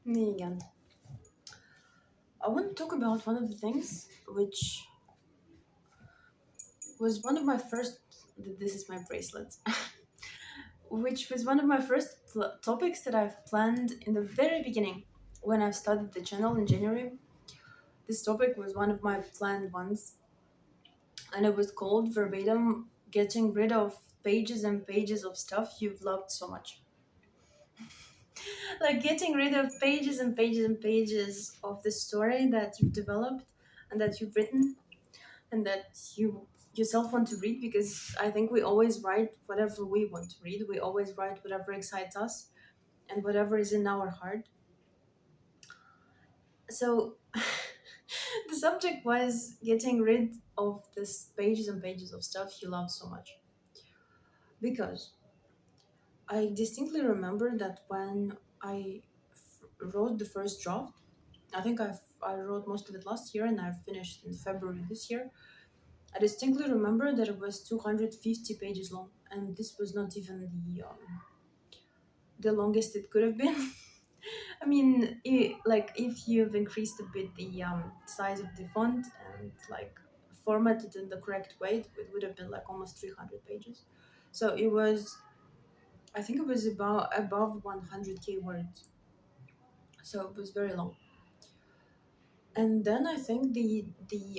Me again. I want to talk about one of the things which was one of my first. This is my bracelet, which was one of my first topics that I've planned in the very beginning when I started the channel in January. This topic was one of my planned ones, and it was called verbatim getting rid of pages and pages of stuff you've loved so much. Like getting rid of pages and pages and pages of the story that you've developed and that you've written and that you yourself want to read, because I think we always write whatever we want to read. We always write whatever excites us and whatever is in our heart. So the subject was getting rid of this pages and pages of stuff you love so much. Because I distinctly remember that when I wrote the first draft, I wrote most of it last year and I finished in February this year. I distinctly remember that it was 250 pages long, and this was not even the longest it could have been. I mean, like if you've increased a bit the size of the font and like formatted in the correct way, it would have been like almost 300 pages. So it was, I think it was about above 100k words. So it was very long. And then I think the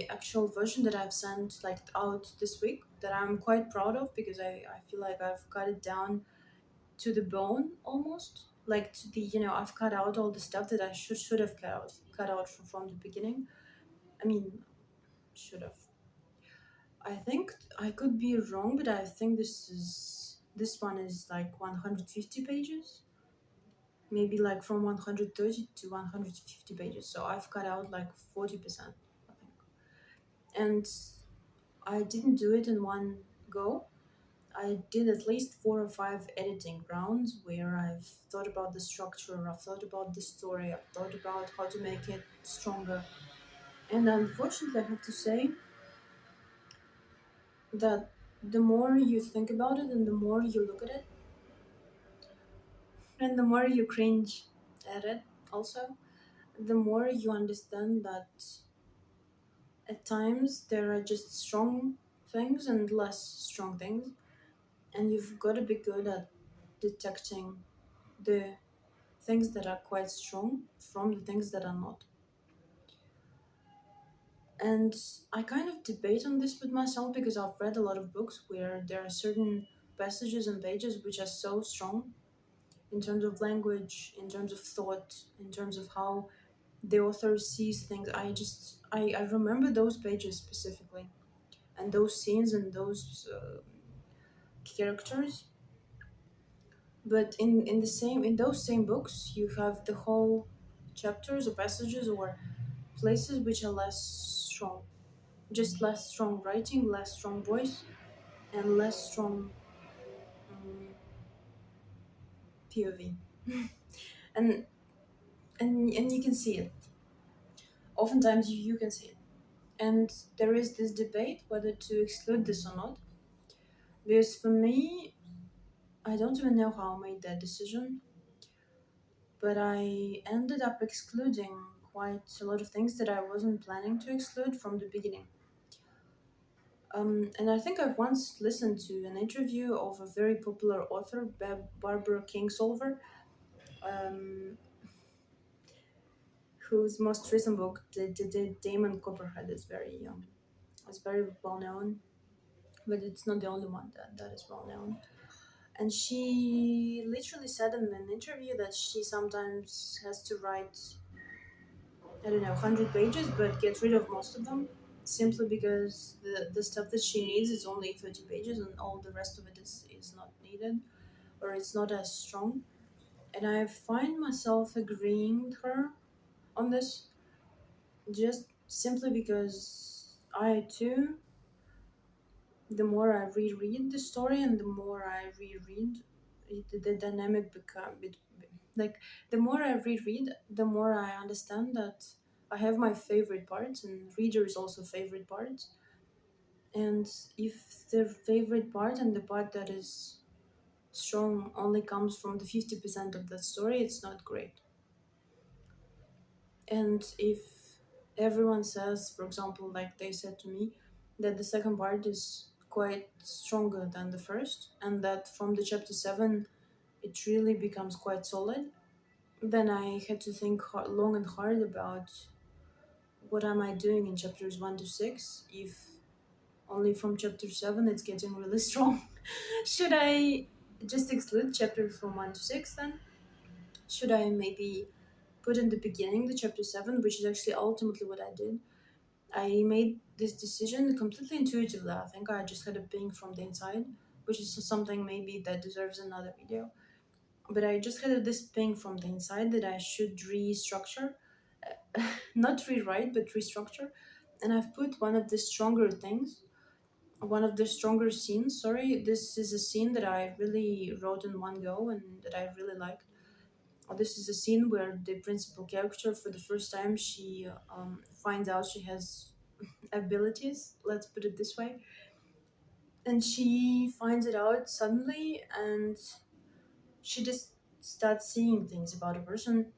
actual version that I've sent like out this week that I'm quite proud of, because I feel like I've cut it down to the bone almost, like to the, I've cut out all the stuff that I should have cut out from the beginning. I mean, should have. I think I could be wrong, but I think this one is like 150 pages, maybe like from 130 to 150 pages. So I've cut out like 40%, I think. And I didn't do it in one go. I did at least 4 or 5 editing rounds where I've thought about the structure, I've thought about the story, I've thought about how to make it stronger. And unfortunately, I have to say that the more you think about it and the more you look at it, and the more you cringe at it, also, the more you understand that at times there are just strong things and less strong things, and you've got to be good at detecting the things that are quite strong from the things that are not. And I kind of debate on this with myself because I've read a lot of books where there are certain passages and pages which are so strong in terms of language, in terms of thought, in terms of how the author sees things. I remember those pages specifically and those scenes and those characters. But in those same books, you have the whole chapters or passages or places which are less strong, just less strong writing, less strong voice, and less strong um, POV. and and you can see it. Oftentimes you can see it. And there is this debate whether to exclude this or not. Because for me, I don't even know how I made that decision, but I ended up excluding quite a lot of things that I wasn't planning to exclude from the beginning. And I think I've once listened to an interview of a very popular author, Barbara Kingsolver, um, whose most recent book, the Damon Copperhead, is very well known, but it's not the only one that is well known. And she literally said in an interview that she sometimes has to write, I don't know, 100 pages, but get rid of most of them simply because the stuff that she needs is only 30 pages and all the rest of it is not needed or it's not as strong. And I find myself agreeing with her on this just simply because I too, the more I reread the story and the more I reread it, the dynamic become like the more I reread, the more I understand that I have my favorite parts and readers also favorite parts. And if the favorite part and the part that is strong only comes from the 50% of that story, it's not great. And if everyone says, for example, like they said to me, that the second part is quite stronger than the first, and that from the chapter 7 it really becomes quite solid, then I had to think long and hard about what am I doing in chapters 1 to 6 if only from chapter 7 it's getting really strong. Should I just exclude chapters from 1 to 6 then? Should I maybe put in the beginning the chapter 7, which is actually ultimately what I did? I made this decision completely intuitively. I think I just had a ping from the inside, which is something maybe that deserves another video. But I just had this ping from the inside that I should restructure, not rewrite, but restructure. And I've put one of the stronger scenes. Sorry, this is a scene that I really wrote in one go and that I really liked. This is a scene where the principal character, for the first time, she finds out she has abilities. Let's put it this way, and she finds it out suddenly, and she just starts seeing things about a person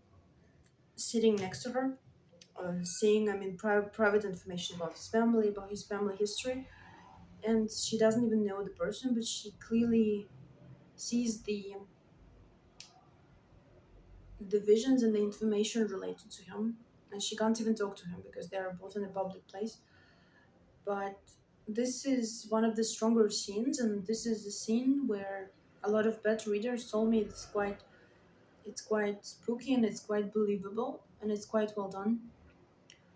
sitting next to her, seeing, I mean, private information about his family history, and she doesn't even know the person, but she clearly sees the visions and the information related to him, and she can't even talk to him because they are both in a public place. But this is one of the stronger scenes, and this is a scene where a lot of bad readers told me it's quite spooky and it's quite believable and it's quite well done.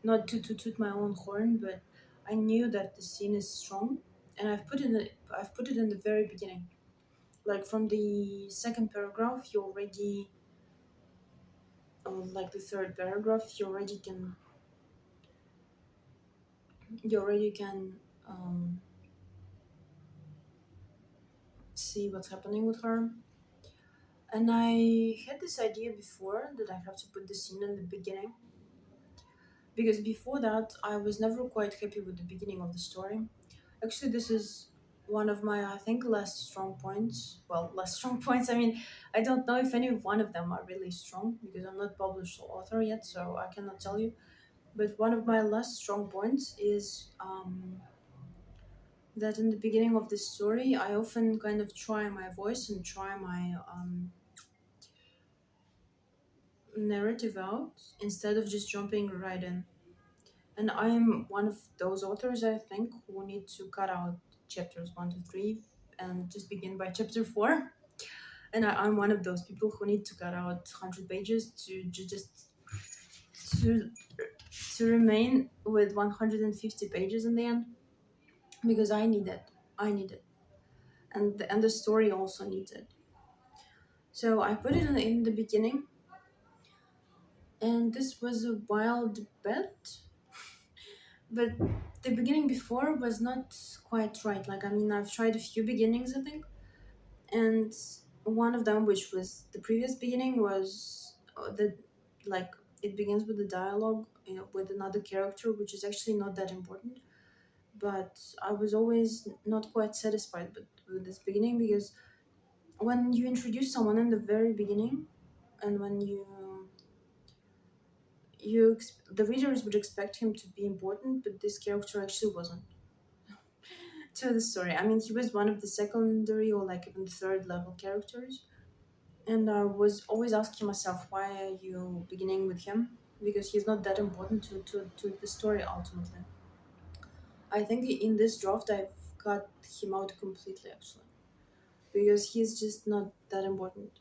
Not to toot my own horn, but I knew that the scene is strong, and I've put it in the very beginning. Like from the second paragraph, you already, or like the third paragraph, you already can um, see what's happening with her. And I had this idea before that I have to put the scene in the beginning, because before that I was never quite happy with the beginning of the story. Actually, this is one of my, I think, less strong points. Well, less strong points. I mean, I don't know if any one of them are really strong because I'm not published author yet, so I cannot tell you. But one of my less strong points is that in the beginning of the story, I often kind of try my voice and try my narrative out instead of just jumping right in. And I'm one of those authors, I think, who need to cut out chapters 1 to 3 and just begin by chapter 4. And I'm one of those people who need to cut out 100 pages just to to remain with 150 pages in the end, because I need it. I need it, and the story also needs it. So I put it in the beginning, and this was a wild bet, but the beginning before was not quite right. Like, I mean, I've tried a few beginnings, I think, and one of them, which was the previous beginning, was the like it begins with the dialogue, with another character, which is actually not that important. But I was always not quite satisfied with this beginning, because when you introduce someone in the very beginning, and when the readers would expect him to be important, but this character actually wasn't to the story. I mean, he was one of the secondary or like even third level characters, and I was always asking myself, why are you beginning with him? Because he's not that important to the story ultimately. I think in this draft I've cut him out completely, actually, because he's just not that important.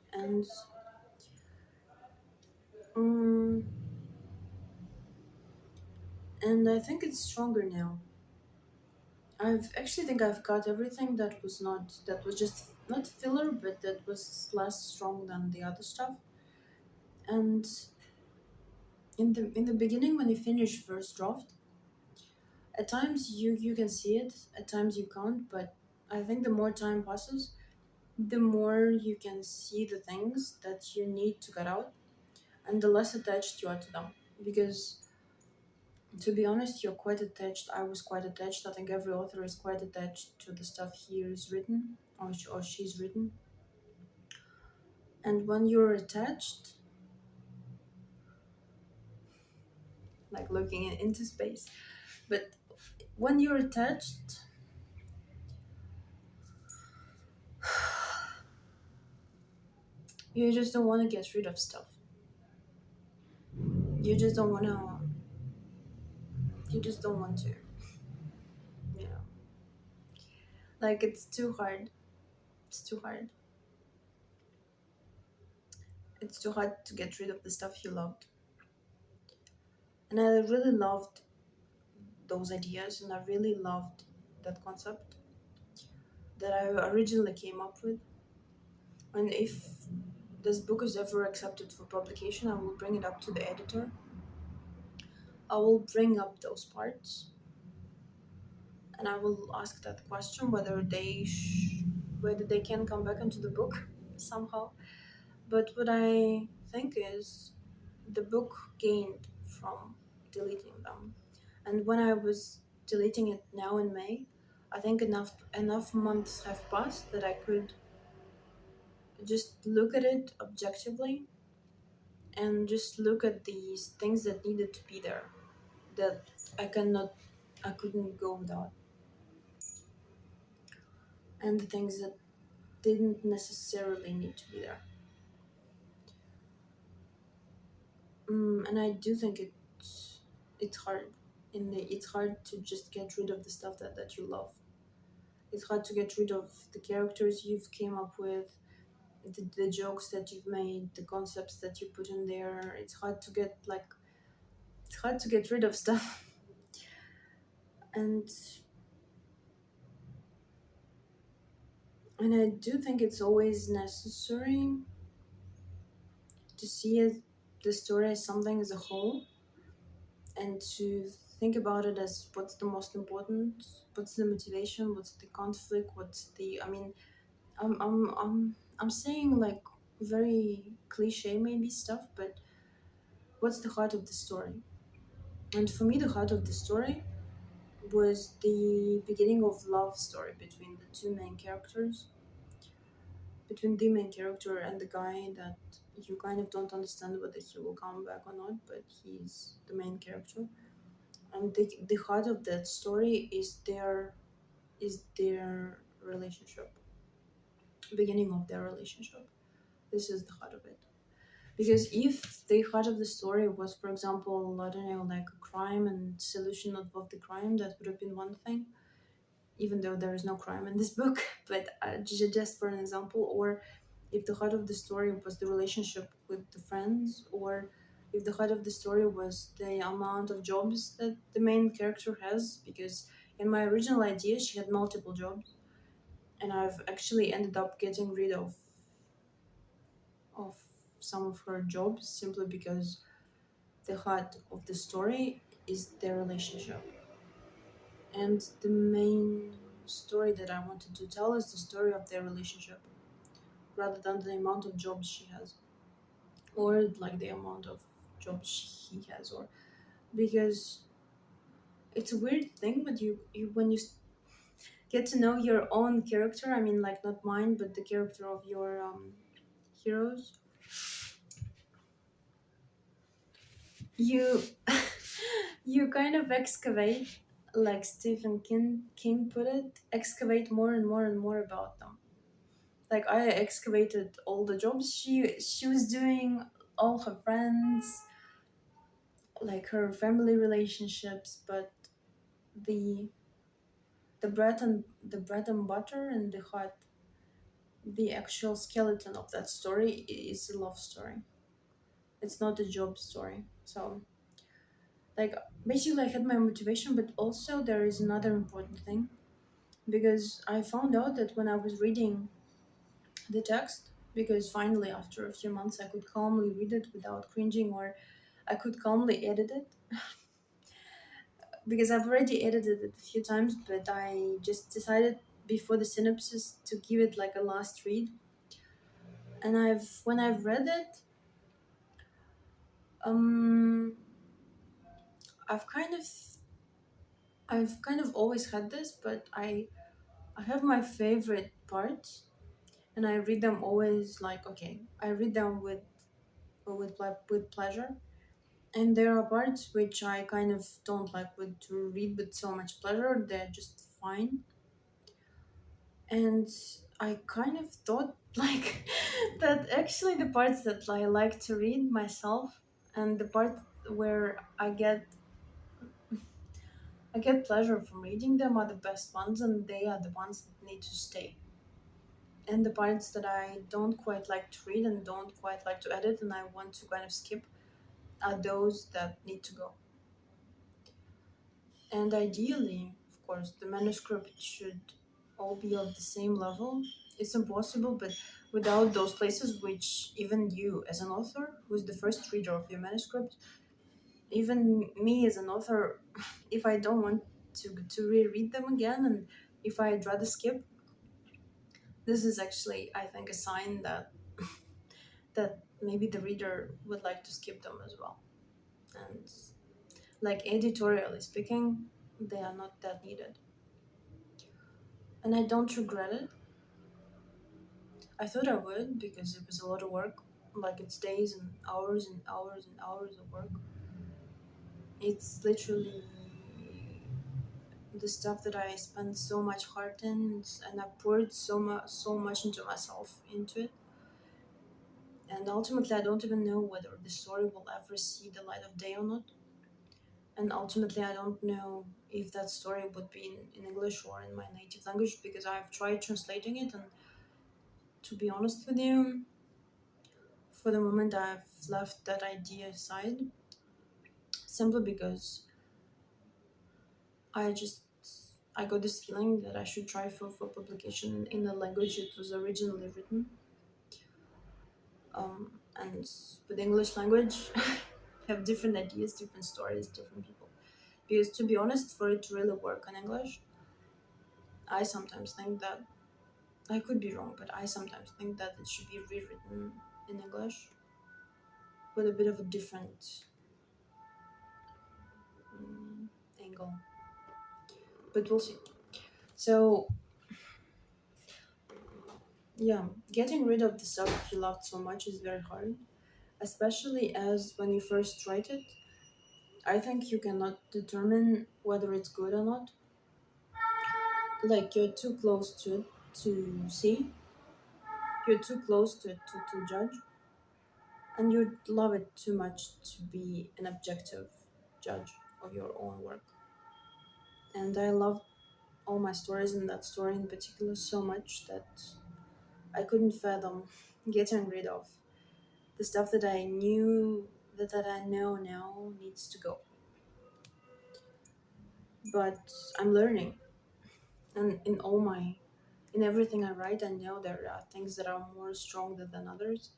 Um, and I think it's stronger now. I've actually think I've got everything that was just not filler, but that was less strong than the other stuff. And in the beginning, when you finish first draft, at times you can see it, at times you can't. But I think the more time passes, the more you can see the things that you need to cut out, and the less attached you are to them. Because to be honest, you're quite attached. I was quite attached. I think every author is quite attached to the stuff he is written, or she's written. And when you're attached, like looking into space. But when you're attached, you just don't want to get rid of stuff. You just don't want to. You just don't want to. You know, like it's too hard. It's too hard. It's too hard to get rid of the stuff you loved. And I really loved those ideas, and I really loved that concept that I originally came up with. And if this book is ever accepted for publication, I will bring it up to the editor. I will bring up those parts, and I will ask that question whether they can come back into the book somehow. But what I think is the book gained from deleting them. And when I was deleting it now in May, I think enough months have passed that I could just look at it objectively and just look at these things that needed to be there that I couldn't go without, and the things that didn't necessarily need to be there. And I do think it's hard. It's hard to just get rid of the stuff that you love. It's hard to get rid of the characters you've came up with, the jokes that you've made, the concepts that you put in there. It's hard to get rid of stuff. and and I do think it's always necessary to see the story as something as a whole, and to think about it as what's the most important, what's the motivation, what's the conflict, what's the I mean, I'm saying like very cliche maybe stuff, but what's the heart of the story? And for me, the heart of the story was the beginning of love story between the two main characters, between the main character and the guy that you kind of don't understand whether he will come back or not, but he's the main character. And the heart of that story is their relationship, beginning of their relationship. This is the heart of it. Because if the heart of the story was, for example, I don't know, like a crime and solution of the crime, that would have been one thing, even though there is no crime in this book, but just for an example. Or if the heart of the story was the relationship with the friends, or if the heart of the story was the amount of jobs that the main character has, because in my original idea she had multiple jobs, and I've actually ended up getting rid of some of her jobs simply because the heart of the story is their relationship. And the main story that I wanted to tell is the story of their relationship rather than the amount of jobs she has, or like the amount of jobs he has, or because it's a weird thing, but you when you get to know your own character, I mean, like not mine, but the character of your heroes, you you kind of excavate, like Stephen King put it, excavate more and more and more about them. Like I excavated all the jobs she was doing, all her friends, like her family relationships, but the the bread and butter and the heart, the actual skeleton of that story is a love story. It's not a job story. So like basically I had my motivation, but also there is another important thing, because I found out that when I was reading the text, because finally after a few months I could calmly read it without cringing, or I could calmly edit it, because I've already edited it a few times, but I just decided before the synopsis to give it like a last read. And when I've read it, um I've kind of I've kind of always had this, but I have my favorite parts, and I read them always like, okay, I read them with pleasure. And there are parts which I kind of don't like with to read with so much pleasure. They're just fine. And I kind of thought like that actually the parts that I like to read myself and the part where I get pleasure from reading them are the best ones, and they are the ones that need to stay. And the parts that I don't quite like to read and don't quite like to edit and I want to kind of skip are those that need to go. And ideally, of course, the manuscript should all be of the same level. It's impossible, but without those places, which even you, as an author, who's the first reader of your manuscript, even me as an author, if I don't want to reread them again, and if I'd rather skip, this is actually, I think, a sign that maybe the reader would like to skip them as well. And like editorially speaking, they are not that needed. And I don't regret it. I thought I would because it was a lot of work. Like it's days and hours and hours and hours of work. It's literally the stuff that I spent so much heart in, and I poured so much into myself into it. And ultimately, I don't even know whether the story will ever see the light of day or not. And ultimately, I don't know if that story would be in English or in my native language because I've tried translating it. And to be honest with you, for the moment, I've left that idea aside simply because I just I got this feeling that I should try for publication in the language it was originally written. And with English language, have different ideas, different stories, different people. Because to be honest, for it to really work in English, I sometimes think that I could be wrong, but I sometimes think that it should be rewritten in English with a bit of a different um, angle. But we'll see. So yeah, getting rid of the stuff you loved so much is very hard, especially as when you first write it, I think you cannot determine whether it's good or not. Like you're too close to it to see, you're too close to it to judge, and you love it too much to be an objective judge of your own work. And I love all my stories and that story in particular so much that I couldn't fathom getting rid of the stuff that I knew that I know now needs to go. But I'm learning, and in everything I write, I know there are things that are more stronger than others.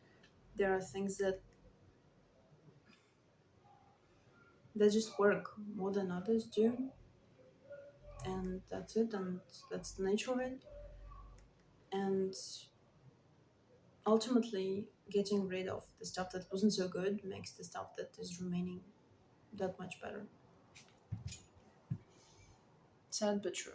There are things that just work more than others do, and that's it. And that's the nature of it. And ultimately, getting rid of the stuff that wasn't so good makes the stuff that is remaining that much better. Sad but true.